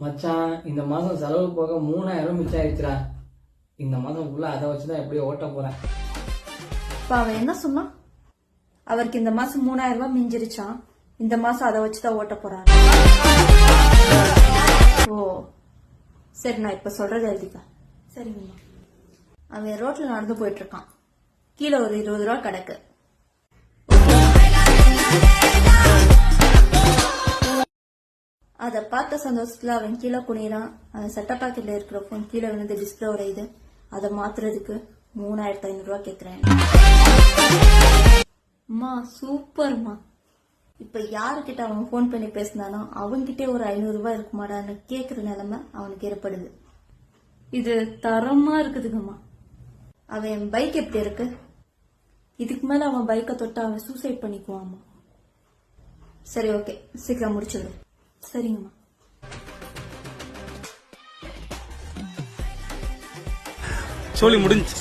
மச்சான் இந்த மாசம் செலவு போக 3000 மிச்சம் ஆயிடுச்சுடா. இந்த மாசம் ஃபுல்லா அதை வச்சுதான் எப்படியோ ஓட்ட போறேன். இப்ப அவன் என்ன சொன்னான்? அவருக்கு இந்த மாசம் 3000 ரூபாய் மிஞ்சிருச்சான். இந்த மாசம் அதை வச்சுதான் ஓட்ட போறாரு. ஓ சரி, நான் இப்ப சொல்றது எழுதிக்க. சரிங்கம்மா. அவன் ரோட்ல நடந்து போயிட்டு இருக்கான். கீழே ஒரு 20 ரூபா கிடக்கு. அதை பார்த்த சந்தோஷத்துல அவன் கீழே குனிறான். அவன் சட்ட பாக்கெட்ல இருக்கிற போன் கீழே விழுந்து டிஸ்பிளே உடையுது. அதை மாத்துறதுக்கு 3500 ரூபாய் கேக்குறேன். அம்மா சூப்பர்மா. இப்ப யாருக்கிட்ட அவன் போன் பண்ணி பேசினானோ அவன்கிட்டே ஒரு 500 ரூபாய் இருக்குமாடான்னு கேக்குற நிலைமை அவனுக்கு ஏற்படுது. இது தரமா இருக்குதுங்கம்மா. அவன் பைக் எப்படி இருக்கு? இதுக்கு மேல அவன் பைக்கை தொட்டு அவன் சூசைட் பண்ணிக்குவாமா. சரி ஓகே, சீக்கிரம் முடிச்சிடு. சரிங்கம்மா. சொல்லி முடிஞ்சு.